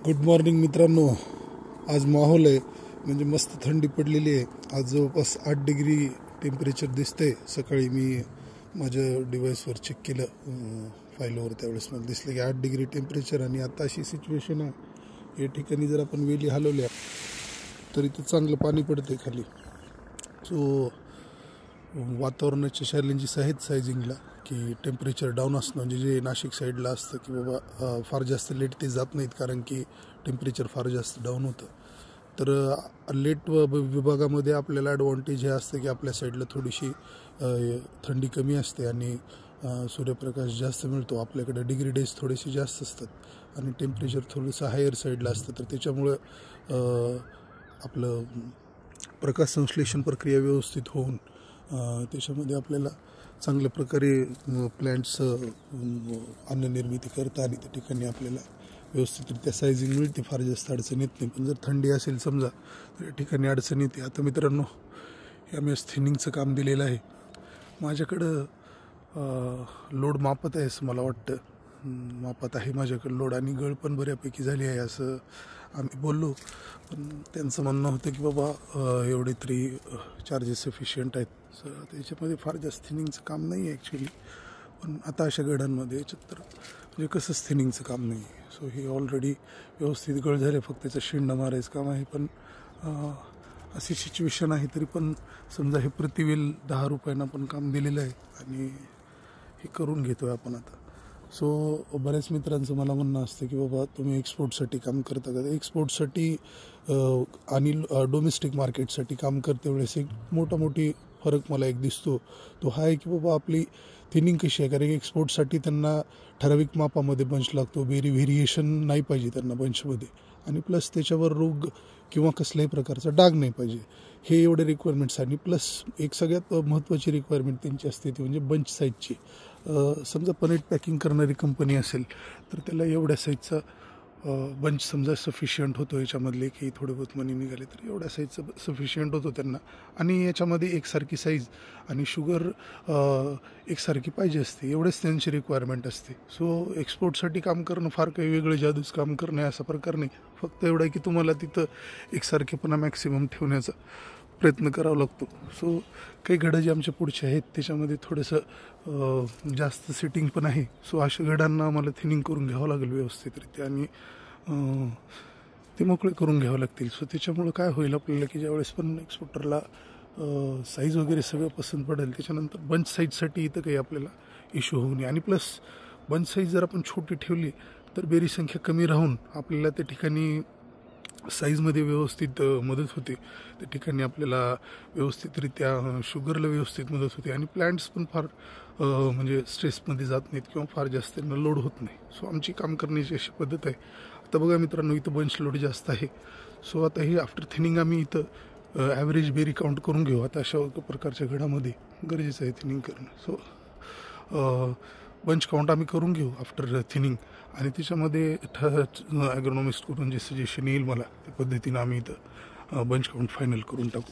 Good morning मित्रांनो. आज माहोल आहे म्हणजे मस्त थंडी पडलेली आहे. आज जवळपास 8 डिग्री टेम्परेचर दिसतंय. सकाळी मी माझ्या डिव्हाइसवर चेक केलं फाईलवर, त्यावेळेस मला दिसलं की 8 डिग्री टेम्परेचर. आणि आता अशी सिच्युएशन आहे, या ठिकाणी जर आपण वेली हलवल्या तर इथं चांगलं पाणी पडतंय खाली. सो वातावरणाच्या चॅलेंजेस आहेत सायझिंगला, की टेम्परेचर डाऊन असणं म्हणजे जे नाशिक साईडला असतं की बाबा फार जास्त लेट ते जात नाहीत, कारण की टेम्परेचर फार जास्त डाऊन होतं. तर लेट विभागामध्ये आपल्याला ॲडव्हान्टेज हे असतं की आपल्या साईडला थोडीशी थंडी कमी असते आणि सूर्यप्रकाश जास्त मिळतो. आपल्याकडे डिग्री डेज थोडेसे जास्त असतात आणि टेम्परेचर थोडंसं हायर साईडला असतं. तर त्याच्यामुळं आपलं प्रकाश संश्लेषण प्रक्रिया व्यवस्थित होऊन त्याच्यामध्ये आपल्याला चांगल्या प्रकारे प्लॅन्ट्स अन्ननिर्मिती करता आणि त्या ठिकाणी आपल्याला व्यवस्थितरित्या सायझिंग मिळते, फार जास्त अडचण येत नाही. पण जर थंडी असेल समजा तर या ठिकाणी अडचण येते. आता मित्रांनो, हे आम्ही थिनिंगचं काम दिलेलं आहे. माझ्याकडं लोड मापत आहे असं मला वाटतं, मापत आहे माझ्याकडं लोड, आणि गळ पण बऱ्यापैकी झाली आहे असं आम्ही बोललो. पण त्यांचं म्हणणं होतं की बाबा एवढे तरी चार्जेस सफिशियंट आहेत. त्याच्यामध्ये फार जास्त थिनिंगचं काम नाही आहे ॲक्च्युली. पण आता अशा गडांमध्ये याच्यात तर म्हणजे कसंच थिनिंगचं काम नाही आहे. सो हे ऑलरेडी व्यवस्थित गळ झाले, फक्त त्याचं शेंडं मारायचं काम आहे. पण अशी सिच्युएशन आहे, तरी पण समजा हे प्रतिवेल 10 रुपयांना पण काम दिलेलं आहे आणि हे करून घेतो आहे आपण आता. सो बऱ्याच मित्रांचं मला म्हणणं असतं की बाबा तुम्ही एक्सपोर्टसाठी काम करता का. एक्सपोर्टसाठी आणि डोमेस्टिक मार्केटसाठी काम करते वेळेस एक मोठी फरक मला एक दिसतो. तो हा आहे की बाबा आपली थिनिंग कशी आहे, कारण एक्सपोर्टसाठी त्यांना ठराविक मापामध्ये बंच लागतो, व्हेरिएशन नाही पाहिजे त्यांना बंचमध्ये, आणि प्लस त्याच्यावर रोग किंवा कसल्याही प्रकारचा डाग नाही पाहिजे. हे एवढे रिक्वायरमेंट्स. आणि प्लस एक सगळ्यात महत्त्वाची रिक्वायरमेंट त्यांची असते ती म्हणजे बंच साईजची. समजा पनेट पॅकिंग करणारी कंपनी असेल तर त्याला एवढ्या साईजचा बंच समजा सफिशियंट होतो. याच्यामधले की थोडे बहुत मनी निघाले तर एवढ्या साईजचं सफिशियंट होतो त्यांना. आणि याच्यामध्ये एकसारखी साईज आणि शुगर एकसारखी पाहिजे असते, एवढेच त्यांची रिक्वायरमेंट असते. सो एक्सपोर्टसाठी काम करणं फार काही वेगळं जादूच काम करणं असा प्रकार नाही. फक्त एवढं आहे की तुम्हाला तिथं एकसारखेपणा मॅक्सिमम ठेवण्याचा प्रयत्न करावा लागतो. सो काही घडं जे आमच्या पुढचे आहेत त्याच्यामध्ये थोडंसं जास्त सेटिंग पण आहे. सो अशा घडांना आम्हाला थिनिंग करून घ्यावं लागेल व्यवस्थितरित्या, आणि ते मोकळे करून घ्यावं लागतील. सो त्याच्यामुळं काय होईल आपल्याला की ज्यावेळेस पण एक्सपोर्टरला साईज वगैरे सगळं पसंत पडेल, त्याच्यानंतर बंच साईजसाठी इथं काही आपल्याला इश्यू होऊ नये. आणि प्लस बंच साईज जर आपण छोटी ठेवली तर बेरी संख्या कमी राहून आपल्याला त्या ठिकाणी साईजमध्ये व्यवस्थित मदत होते. त्या ठिकाणी आपल्याला व्यवस्थितरित्या शुगरला व्यवस्थित मदत होते, आणि प्लॅन्ट्स पण फार म्हणजे स्ट्रेसमध्ये जात नाहीत किंवा फार जास्त त्यांना लोड होत नाही. सो आमची काम करण्याची अशी पद्धत आहे. आता बघा मित्रांनो, इथं बंच लोड जास्त आहे. सो आता हे आफ्टर थिनिंग आम्ही इथं ॲव्हरेज बेरी काउंट करून घेऊ. आता अशा प्रकारच्या घडामध्ये गरजेचं आहे थिनिंग करणं. सो बंच काउंट आम्ही करून घेऊ आफ्टर थिनिंग, आणि त्याच्यामध्ये ॲग्रोनॉमिस्ट करून जे सजेशन येईल मला त्या पद्धतीनं आम्ही इथं बंच काउंट फायनल करून टाकू.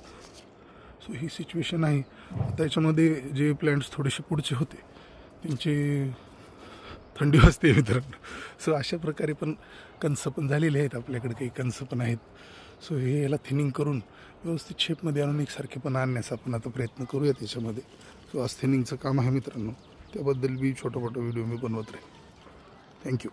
सो ही सिच्युएशन आहे. आता याच्यामध्ये जे प्लॅन्ट्स थोडेसे पुढचे होते त्यांचे थंडी वाजते मित्रांनो. सो अशा प्रकारे पण कणसं पण झालेले आहेत, आपल्याकडे काही कणसं पण आहेत. सो हे याला थिनिंग करून व्यवस्थित शेपमध्ये आणून एकसारखेपणा आणण्याचा आपण आता प्रयत्न करूया त्याच्यामध्ये. सो आज थिनिंगचं काम आहे मित्रांनो, त्याबद्दल मी छोटा व्हिडिओ मी बनवत राहीन. थँक्यू.